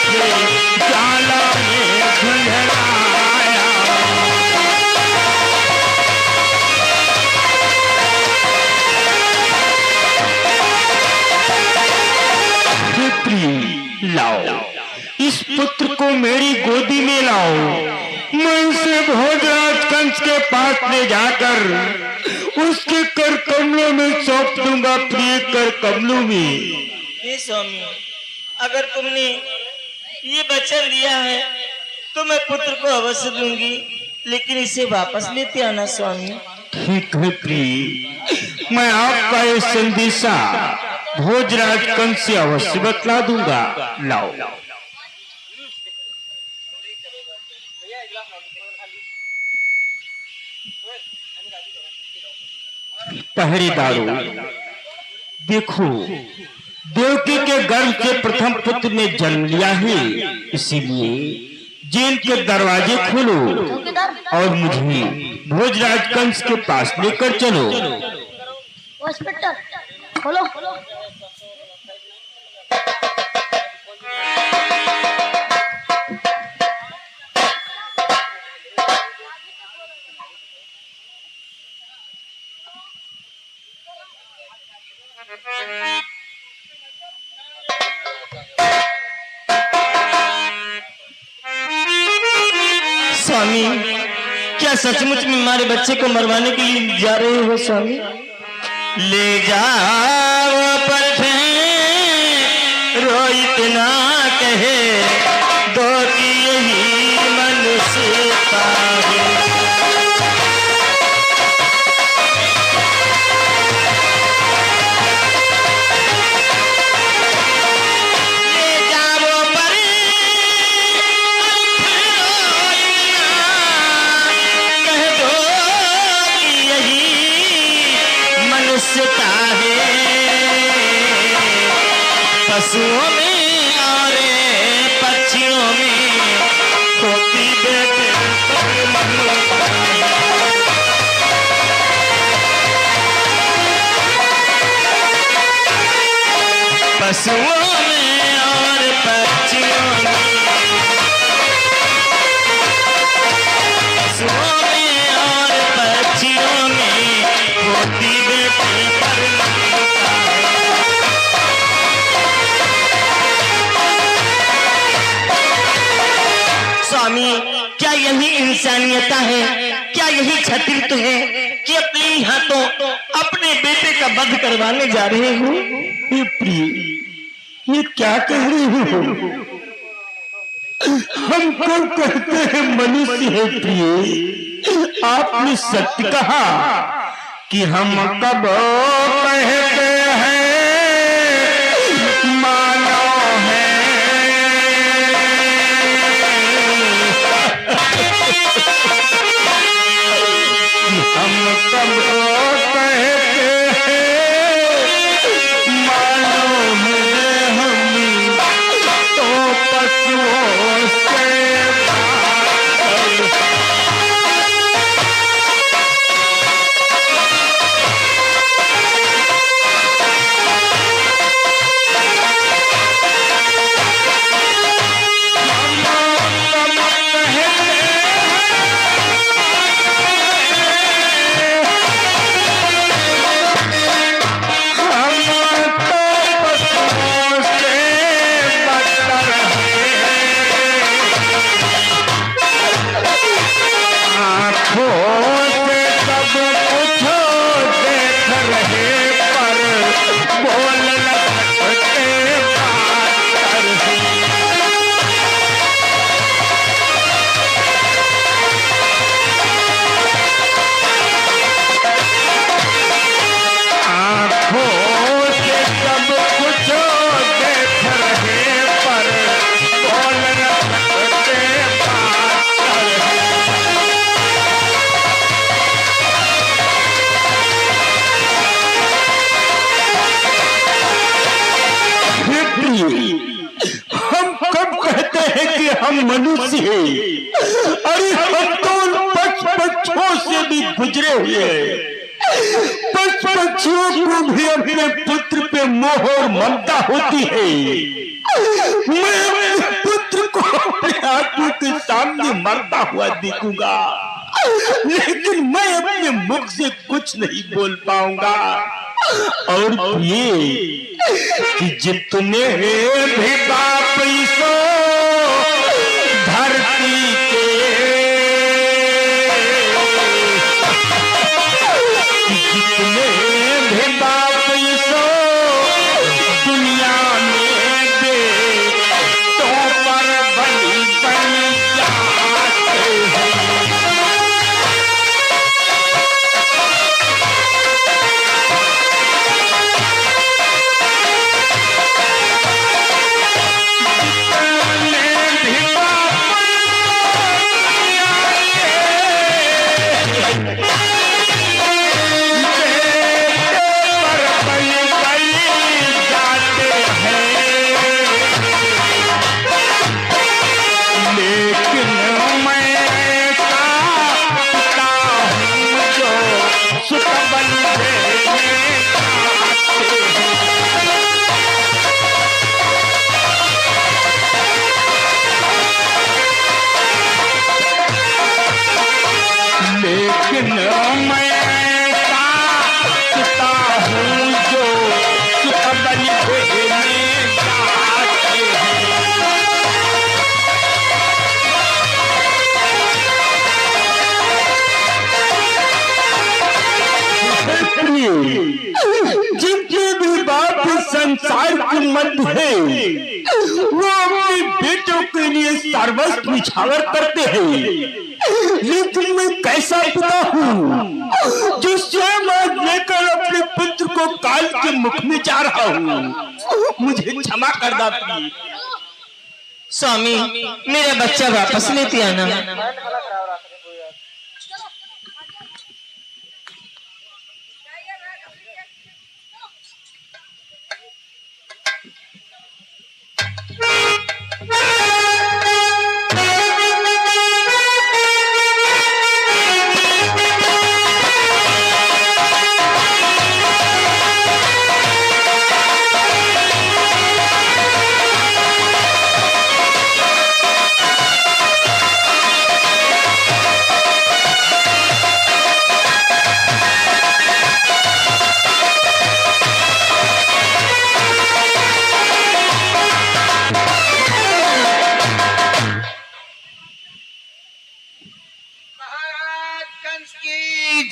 थे जाला में झुंझलाया। लाओ इस पुत्र को मेरी गोदी में लाओ, मैं इसे भोजराज कंस के पास ले जाकर उसके कर कमलों में सौंप दूंगा, प्रिय कर कमलों में। हे स्वामी, अगर तुमने ये वचन दिया है तो मैं पुत्र को अवश्य दूंगी, लेकिन इसे वापस लेते आना स्वामी। ठीक है प्रिय, मैं आपका ये संदेशा भोजराज कंस से अवश्य बतला दूंगा। लाओ पहरेदारों, देखो देवकी के गर्भ के प्रथम पुत्र ने जन्म लिया है, इसीलिए जेल के दरवाजे खोलो और मुझे भोजराज कंस के पास लेकर चलो। खोलो। स्वामी, क्या सचमुच में हमारे बच्चे को मरवाने के लिए जा रहे हो स्वामी? ले जाओ पठे रोहित ना कहे दो की यही मनुष्यता है। पशुओं में और पक्षियों में होती बेटे पशुओं में और पक्षियों में, पशुओं में और पक्षियों में होती बेटे पर स्वामी, क्या यही इंसानियता है? क्या यही क्षत्रिय है कि अपने ही हाथों अपने बेटे का वध करवाने जा रहे हो? ये प्रिय, ये क्या कह रहे हो? हम तो कहते हैं मनुष्य है प्रिय, आपने सत्य कहा कि हम कब कहते हैं हम मनुष्य हैं, अरे हम तो पक्षों से भी गुजरे हुए हैं। पशु पक्षियों को भी अपने पुत्र पे मोह और ममता होती है। मैं अपने पुत्र को अपने आंखों के सामने मरता हुआ देखूंगा, लेकिन मैं अपने मुख से कुछ नहीं बोल पाऊंगा। और ये कि जितने भी बाप ईसो धरती के, जितने भी बाप ईसो दुनिया में बेटों पर बलि बन जाते हैं। जिनके भी बाप संसार की मध्य है, वो अपने बेटों के लिए सर्वस्व निछावर करते हैं। लेकिन मैं कैसा पिता हूँ जो स्वयं आज लेकर अपने पुत्र को काल के मुख में जा रहा हूँ। मुझे क्षमा कर दो स्वामी, मेरा बच्चा वापस लेते आना।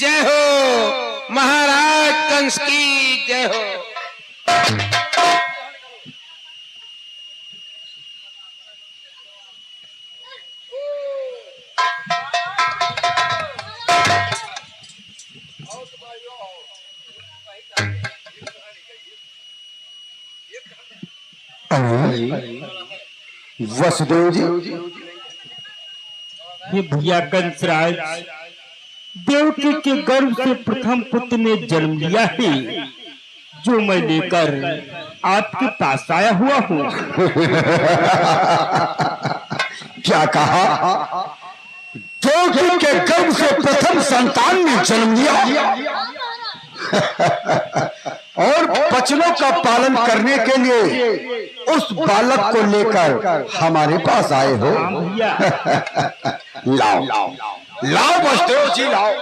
जय हो महाराज कंस की जय हो। वसुदेव जी, ये भैया कंसराज देवकी के गर्भ से प्रथम पुत्र ने जन्म लिया है, जो मैं लेकर आपके पास आया हुआ हूँ। क्या कहा? देवकी के गर्भ से प्रथम संतान ने जन्म लिया और बच्चों का पालन करने के लिए उस बालक को लेकर हमारे पास आए हो। लाओ लाओ वसुदेव जी, लाओ।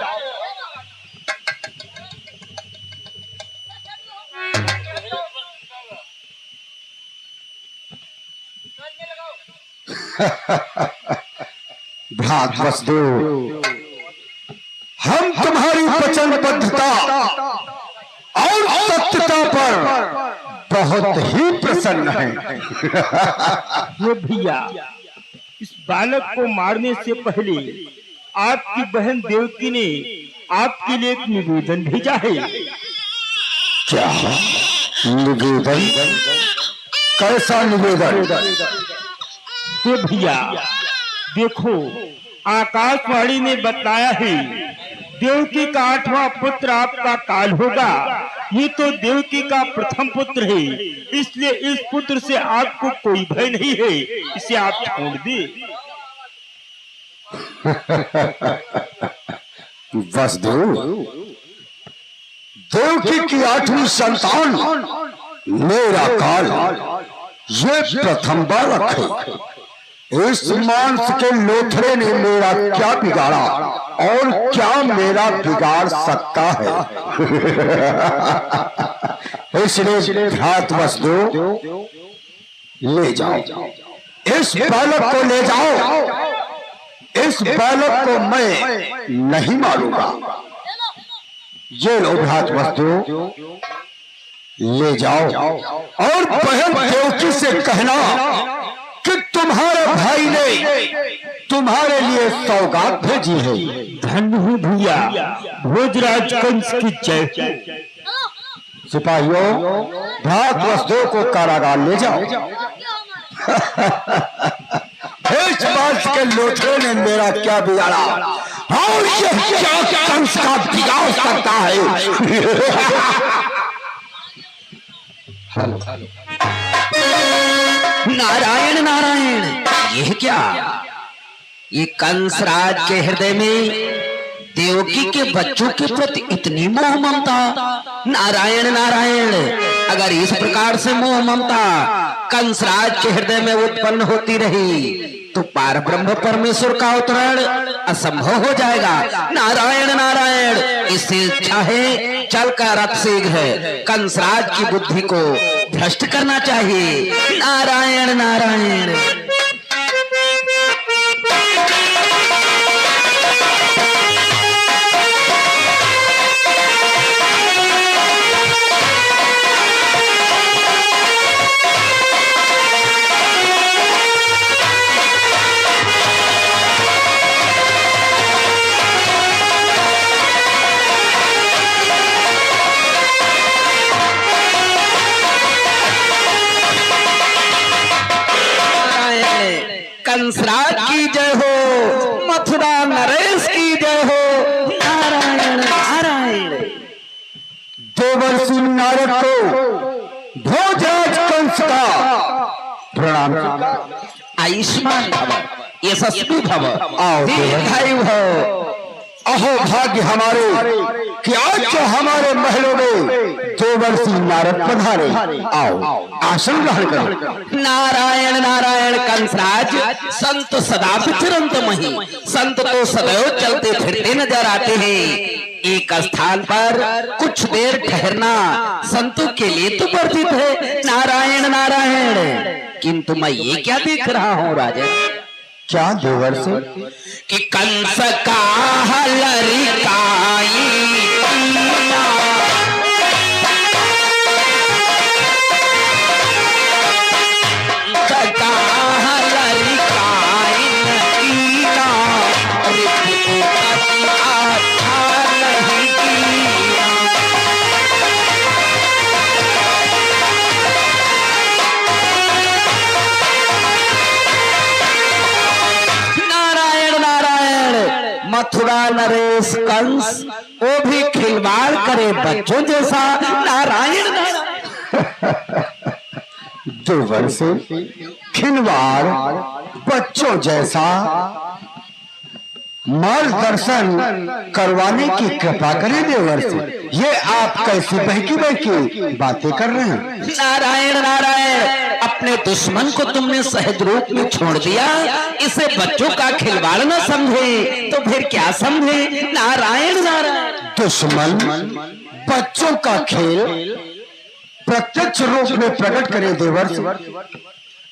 भ्रात वसुदेव, हम तुम्हारी वचनबद्धता और सत्यता पर बहुत ही प्रसन्न हैं। ये भैया, इस बालक को मारने से पहले आपकी बहन देवकी ने आपके लिए एक निवेदन भेजा है। क्या निवेदन? कैसा निवेदन? ये भैया देखो, आकाशवाणी ने बताया है देवकी का 8वां पुत्र आपका काल होगा। ये तो देवकी का प्रथम पुत्र है, इसलिए इस पुत्र से आपको कोई भय नहीं है, इसे आप छोड़ दे। वसुदेव, देवकी की 8वीं संतान मेरा काल ये प्रथम बालक है। इस मांस के लोथड़े ने मेरा क्या बिगाड़ा और क्या मेरा बिगाड़ सकता है। इसलिए भ्रातवश दो, ले जाओ इस बालक को, ले जाओ। इस बालक को मैं नहीं मारूंगा। ये लो भ्रातवश दो, ले जाओ और बहन देवकी से कहना कि तुम्हारे भाई ने तुम्हारे लिए सौगात भेजी है। धन्य हो भैया, भोजराज कंस की जय। सिपाहियों, भ्रातवश दो को कारागार ले जाओ। इस बात के लोथड़े ने मेरा क्या बिगाड़ा और यह क्या कंस का बिगाड़ सकता है। नारायण नारायण, यह क्या? ये कंसराज के हृदय में देवकी के बच्चों के प्रति इतनी मोह ममता। नारायण नारायण, अगर इस प्रकार से मोह ममता कंसराज के हृदय में उत्पन्न होती रही तो पार ब्रह्म परमेश्वर का अवतरण असंभव हो जाएगा। नारायण नारायण, इससे इच्छा है चलकर रथ शीघ्र कंसराज की बुद्धि को भ्रष्ट करना चाहिए। नारायण नारायण। कंसराज की जय हो, मथुरा नरेश की जय हो। नारायण नारायण। देवर्षि नारद को भोजराज कंस का प्रणाम। आयुष्मान भव, यशस्वी भव, आओ दीर्घायु भव। अहो भाग्य हमारे कि आज जो हमारे महलों में देवर्षि नारद पधारे। आओ आसन ग्रहण करो। नारायण नारायण। कंसराज, संत सदा विचरंत मही, संत तो सदैव चलते फिरते नजर आते हैं। एक स्थान पर कुछ देर ठहरना संतों के लिए तो वर्जित है। नारायण नारायण, किंतु मैं ये क्या देख रहा हूँ राजन? क्या देवर्षि? कि कंस का लरिकाई मथुरा नरेश कंस, वो भी खिलवाड़ करे बच्चों जैसा। नारायण देवर्षि, खिलवाड़ बच्चों जैसा मार्गदर्शन करवाने की कृपा करें देवर्षि। ये आप कैसी बहकी बहकी बातें कर रहे हैं? नारायण नारायण, अपने दुश्मन को तुमने सहज रूप में छोड़ दिया। इसे बच्चों का खिलवाड़ न समझे तो फिर क्या समझे? नारायण नारायण। दुश्मन बच्चों का खेल प्रत्यक्ष रूप में प्रकट करे देवर्षि।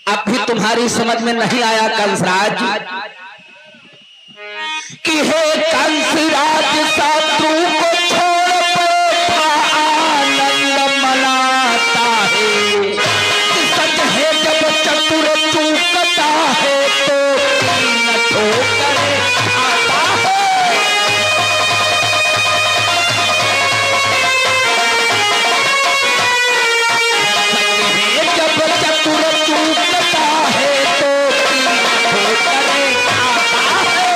अब भी तुम्हारी समझ में नहीं आया कंसराज कि हे कंसराज, शत्रु को छोड़ बैठा आनंद मनाता है। सच है जब चतुर चूकता है तो तीन ठोकरें खाता है। सच है जब चतुर चूकता है तो तीन ठोकरें खाता है।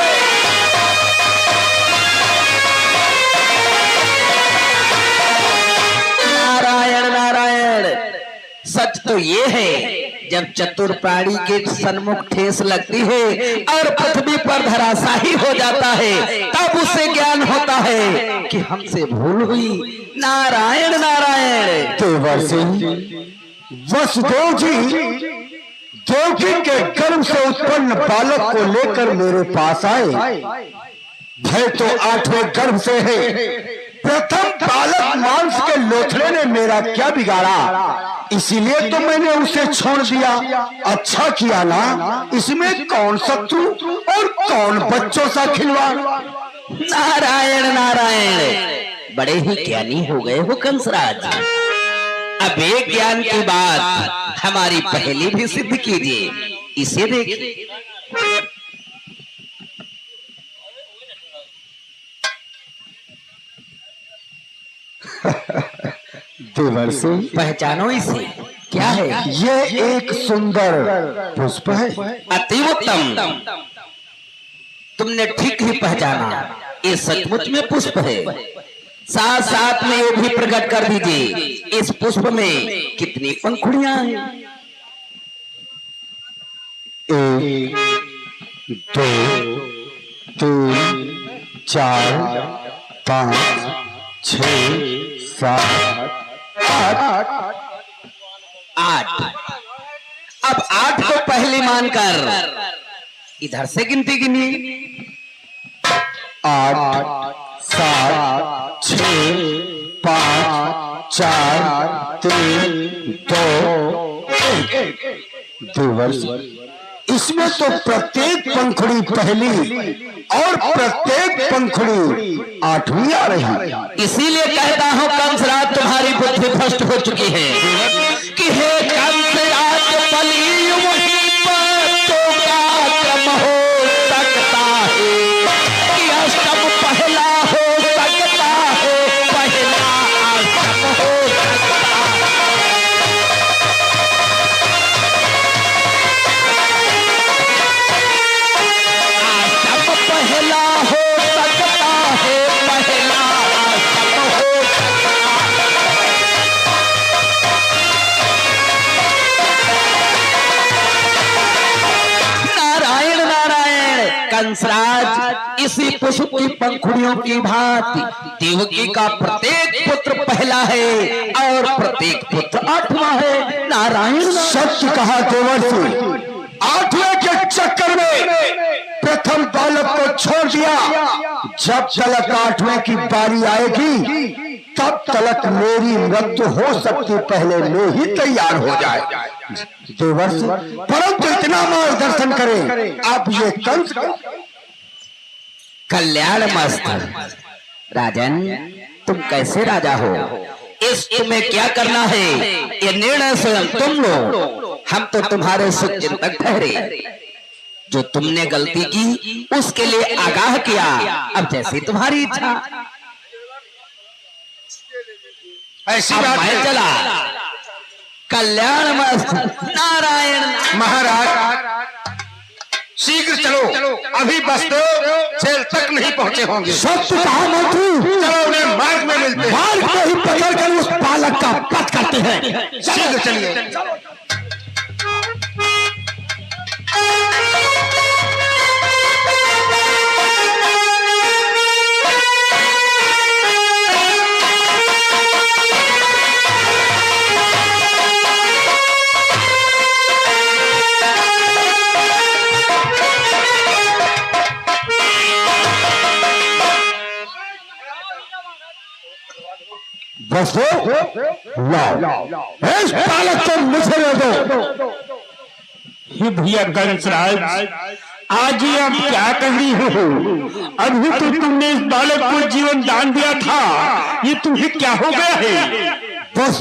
नारायण नारायण, सच तो ये है जब चतुर प्राणी के सन्मुख ठेस लगती है और पृथ्वी पर धराशाही हो जाता है, तब उसे ज्ञान होता है कि हमसे भूल हुई। नारायण नारायण। देवर्षि वसुदेव जी देवकी के गर्भ से उत्पन्न बालक को लेकर मेरे पास आए। भय तो 8वें गर्भ से है। प्रथम बालक मांस के लोथड़े ने मेरा क्या बिगाड़ा, इसीलिए तो मैंने उसे छोड़ दिया। अच्छा किया ना, इसमें कौन शत्रु और कौन बच्चों सा खिलवाड़। नारायण नारायण। बड़े ही ज्ञानी हो गए हो कंसराज। अब एक ज्ञान की बात हमारी पहेली भी सिद्ध कीजिए। इसे देखिए। देवर्षि पहचानो इसे, क्या है? ये एक सुंदर पुष्प है। अति उत्तम, तुमने ठीक ही पहचाना। ये सचमुच में पुष्प है। साथ साथ में ये भी प्रकट कर दीजिए, इस पुष्प में कितनी पंखुड़ियां हैं? 1 2 3 4 5 6 7 8। 8। अब 8 को पहली मानकर इधर से गिनती गिनिए। 8 7 6 5 4 3 2 1। देवर्षि इसमें तो प्रत्येक पंखुड़ी पहली और प्रत्येक पंखुड़ी 8वीं आ रही। इसीलिए कहता हूं कंसराज तुम्हारी बुद्धि भ्रष्ट हो चुकी है कि हे कंसराज बलि वहीं पर तो का क्रम हो सकता है कि अष्टम पहला हो सकता है, पहला अष्टम हो सकता है। अष्टम पहला हो सकता है, पहला अष्टम हो सकता है। नारायण नारायण। कंसराज इसी पुष्प की पंखुड़ियों की भांति देवकी का प्रत्येक पुत्र पहला है और प्रत्येक पुत्र 8वां है। नारायण सत्य कहा देवर्षि। 8वें के चक्कर में प्रथम बालक को छोड़ दिया। जब तलक 8वें की बारी आएगी तब तलक मेरी मृत्यु हो सकती, पहले मैं ही तैयार हो जाए। देवर्षि परंतु इतना मार्गदर्शन करें, आप ये कंस कल्याण मस्त। राजन तुम कैसे राजा हो, इस तुम्हें क्या करना है ये निर्णय स्वयं तुम लो। हम तो तुम्हारे सुचिंतक ठहरे। जो तुमने गलती की उसके लिए आगाह किया। अब जैसी तुम्हारी इच्छा। ऐसी अब बात मैं है। चला। कल्याण मस्त। नारायण। महाराज शीघ्र चलो, अभी बसदेव जेल तक नहीं पहुंचे होंगे। सत्य कहा मंत्री। चलो उन्हें मार्ग में मिलते हैं। मार्ग में ही पकड़ कर उस बालक का वध करते हैं। शीघ्र चलिए। बस लाओ इस बालक को मुझे दे दो। हे भैया कंसराज, आज ये आप क्या कह रही हो? अभी तो तुमने इस बालक को जीवन दान दिया था, ये तुम्हें क्या हो गया है? बस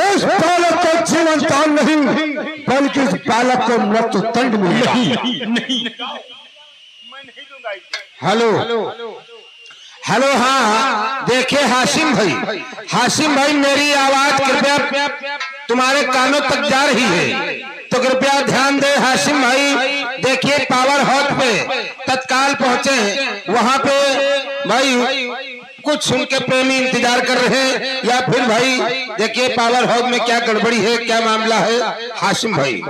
इस बालक को जीवन दान नहीं, बल्कि इस बालक को मृत्यु दंड मिलेगा। नहीं, हेलो हेलो। हाँ देखिए हाशिम भाई मेरी आवाज कृपया तुम्हारे कानों तक जा रही है, तो कृपया ध्यान दे हाशिम भाई। देखिए पावर हाउस पे तत्काल पहुंचे, वहां पे भाई कुछ सुन के प्रेमी इंतजार कर रहे हैं, या फिर भाई देखिए पावर हाउस में क्या गड़बड़ी है, क्या मामला है। हाशिम भाई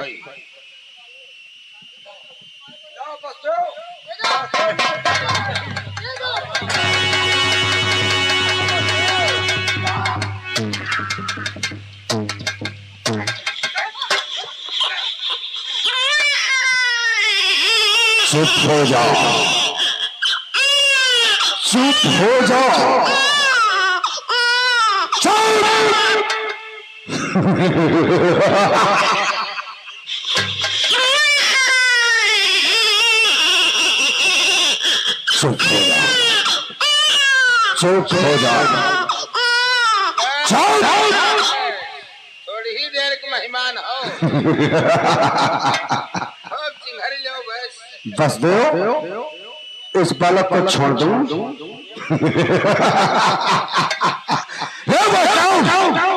चुप हो जाओ, चुप हो जाओ, चुप हो जाओ, चुप हो जाओ, थोड़ी ही देर के मेहमान हो। बस दो, इस बालक को छोड़ दूं।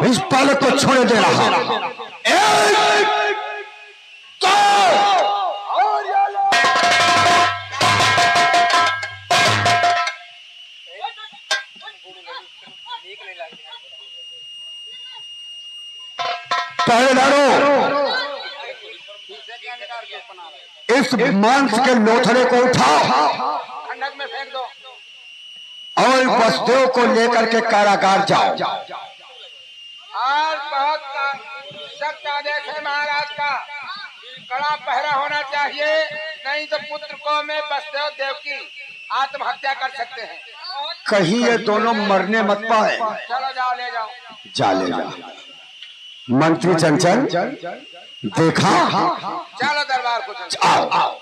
इस बालक को छोड़ दे रहा। पहरेदारों, इस मांस के लोथड़े को उठाओ ठंडक में फेंक दो और बसदेव को लेकर के कारागार जाओ। आज बहुत सख्त आदेश है महाराज का, कड़ा पहरा होना चाहिए, नहीं तो पुत्र को में बसदेव देव की आत्महत्या कर सकते हैं। कहीं ये दोनों मरने मत पाए। चलो जाओ, ले जाओ। जा ले जा। मंत्री चंचल देखा, चलो दरबार को चलो। आओ आओ।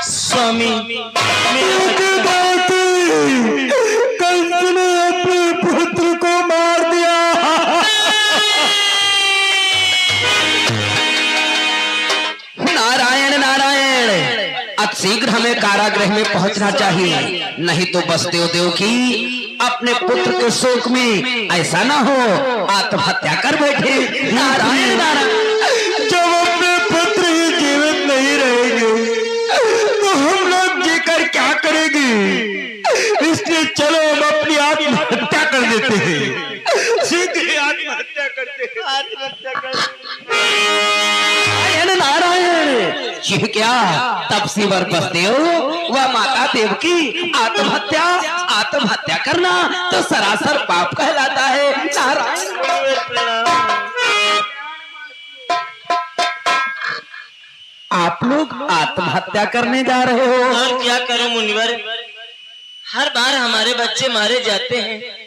स्वामी, कंस ने अपने पुत्र को मार दिया। नारायण नारायण, अब शीघ्र हमें कारागृह में पहुंचना चाहिए, नहीं तो बसदेव देव की अपने पुत्र के शोक में ऐसा ना हो आत्महत्या कर बैठे। नारायण नारायण। जब अपने पुत्र ही जीवित नहीं रहेंगे तो हम लोग जीकर क्या करेंगे? इसलिए चलो हम अपनी आत्महत्या कर देते हैं, सीधे आत्महत्या करते हैं। आत्महत्या कर। नारायण नारायण, ये क्या तपसीवर बसदेव व माता देव की आत्महत्या आत्महत्या करना तो सरासर पाप कहलाता है। नारायण। आप लोग आत्महत्या करने जा रहे हो? और क्या करूं मुनिवर, हर बार हमारे बच्चे मारे जाते हैं,